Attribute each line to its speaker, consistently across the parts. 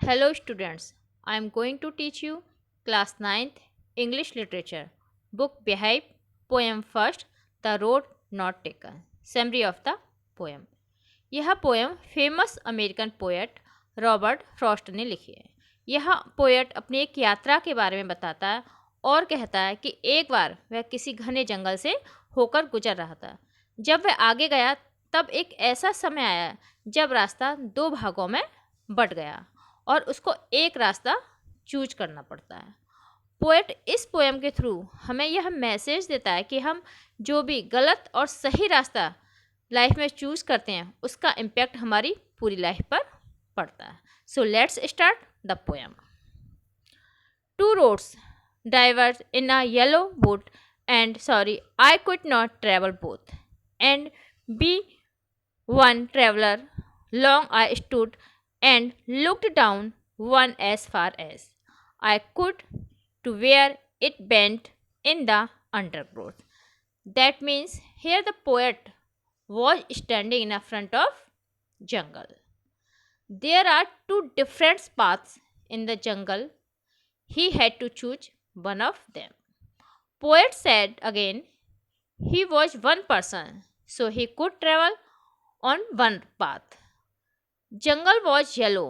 Speaker 1: Hello students, I am going to teach you class ninth English literature book Beehive poem first The Road Not Taken Summary of the poem। यह poem famous American poet Robert Frost ने लिखी है। यह poet अपनी एक यात्रा के बारे में बताता है और कहता है कि एक बार वह किसी घने जंगल से होकर गुजर रहा था। जब वह आगे गया तब एक ऐसा समय आया जब रास्ता दो भागों में बट गया और उसको एक रास्ता चूज करना पड़ता है। पोएट इस पोएम के थ्रू हमें यह मैसेज देता है कि हम जो भी गलत और सही रास्ता लाइफ में चूज करते हैं उसका इम्पैक्ट हमारी पूरी लाइफ पर पड़ता है। So let's start the poem. Two roads diverged in a yellow boat and sorry I could not travel both and be one traveler long I stood and looked down one as far as I could to where it bent in the undergrowth. That means here the poet was standing in front of jungle. There are two different paths in the jungle. He had to choose one of them. Poet said again, he was one person, so he could travel on one path. Jungle was yellow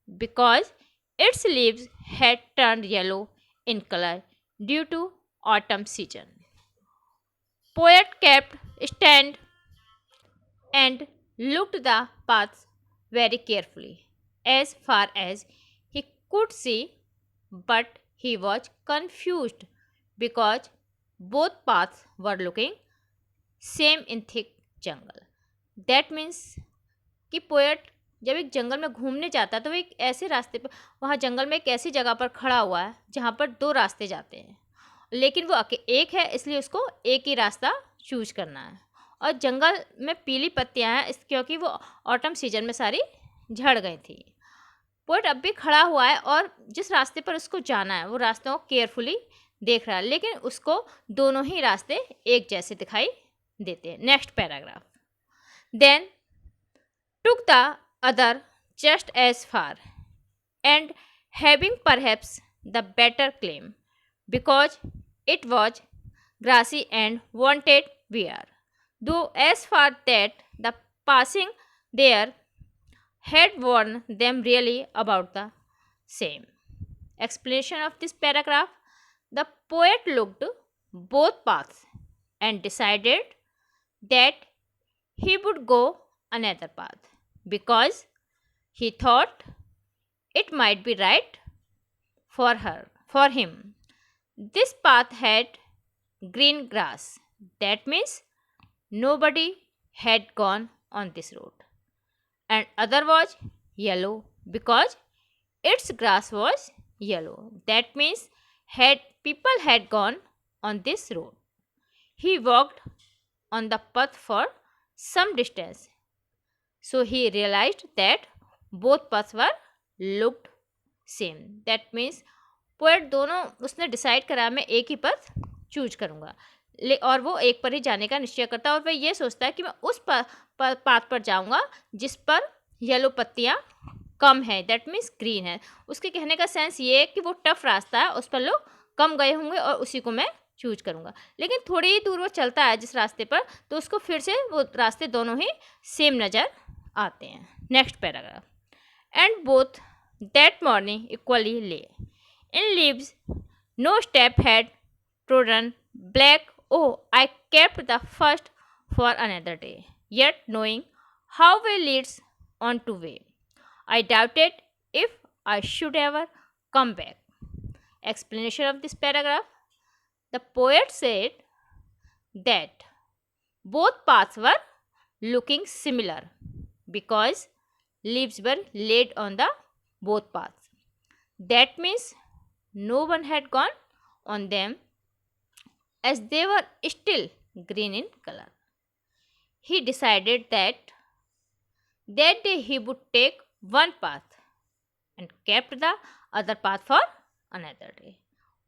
Speaker 1: because its leaves had turned yellow in color due to autumn season. Poet kept stand and looked the paths very carefully as far as he could see, but he was confused because both paths were looking same in thick jungle. That means कि poet जब एक जंगल में घूमने जाता है तो वो एक ऐसे रास्ते पर वहाँ जंगल में एक ऐसी जगह पर खड़ा हुआ है जहाँ पर दो रास्ते जाते हैं, लेकिन वो एक है इसलिए उसको एक ही रास्ता चूज करना है। और जंगल में पीली पत्तियाँ हैं क्योंकि वो ऑटम सीजन में सारी झड़ गई थी। पोएट अब भी खड़ा हुआ है और जिस रास्ते पर उसको जाना है वो रास्तों को केयरफुली देख रहा है, लेकिन उसको दोनों ही रास्ते एक जैसे दिखाई देते हैं। Next paragraph. Then took the other just as far and having perhaps the better claim because it was grassy and wanted wear, though as far that the passing there had warned them really about the same. Explanation of this paragraph. The poet looked both paths and decided that he would go another path because he thought it might be right for him. This path had green grass. That means nobody had gone on this road. And other was yellow because its grass was yellow. That means people had gone on this road. He walked on the path for some distance, so he realized that both paths were looked same. That means poet दोनों उसने decide करा मैं एक ही पथ choose करूँगा और वो एक पर ही जाने का निश्चय करता है और वह ये सोचता है कि मैं उस पाथ पर जाऊँगा जिस पर येलो पत्तियाँ कम है, दैट मीन्स ग्रीन है। उसके कहने का सेंस ये है कि वो टफ रास्ता है, उस पर लोग कम गए होंगे और उसी को मैं चूज करूँगा। लेकिन थोड़ी ही दूर वो चलता है जिस रास्ते पर तो उसको फिर से वो रास्ते दोनों ही सेम नज़र आते हैं। Next paragraph. And both that morning equally lay in leaves no step had trodden black oh I kept the first for another day yet knowing how way leads on to way I doubted if I should ever come back. Explanation of this paragraph. The poet said that both paths were looking similar because leaves were laid on the both paths. That means no one had gone on them as they were still green in color. He decided that day he would take one path and kept the other path for another day.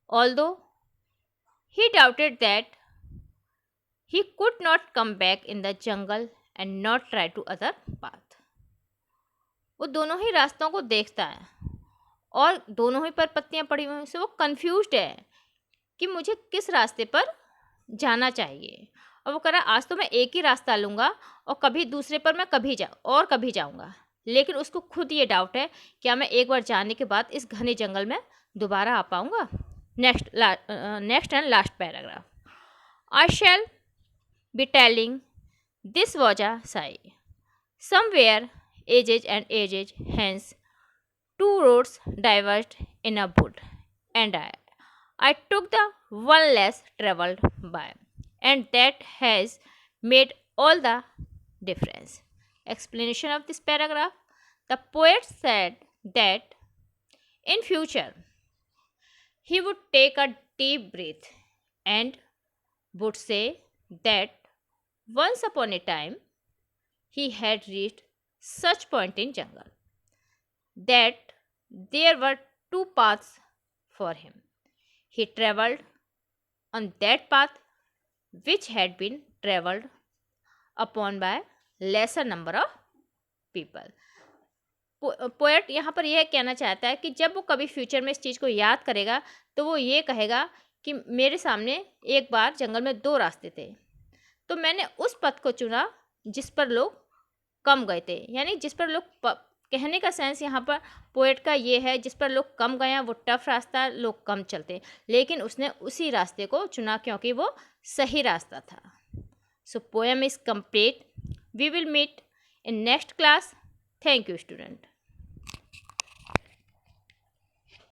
Speaker 1: Although he doubted that he could not come back in the jungle and not try to other path. वो दोनों ही रास्तों को देखता है और दोनों ही पर पत्तियां पड़ी हुई हैं, सो वो कंफ्यूज्ड है कि मुझे किस रास्ते पर जाना चाहिए। और वो कह रहा आज तो मैं एक ही रास्ता लूँगा और कभी दूसरे पर मैं कभी जाऊँगा, लेकिन उसको खुद ये डाउट है क्या मैं एक बार जाने के बाद इस घने जंगल में दोबारा आ पाऊँगा। Next and last paragraph. I shall be telling this was a Sai somewhere ages hence two roads diverged in a wood, and I took the one less traveled by, and that has made all the difference. Explanation of this paragraph. The poet said that in future he would take a deep breath and would say that once upon a time he had reached such point in jungle that there were two paths for him. He traveled on that path which had been traveled upon by lesser number of people. Poet यहाँ पर यह कहना चाहता है कि जब वो कभी फ्यूचर में इस चीज़ को याद करेगा तो वो ये कहेगा कि मेरे सामने एक बार जंगल में दो रास्ते थे, तो मैंने उस पथ को चुना जिस पर लोग कम गए थे। यानी जिस पर लोग कहने का सेंस यहाँ पर पोएट का ये है, जिस पर लोग कम गए हैं वो टफ रास्ता, लोग कम चलते, लेकिन उसने उसी रास्ते को चुना क्योंकि वो सही रास्ता था। So poem is complete. We will meet in next class. Thank you student.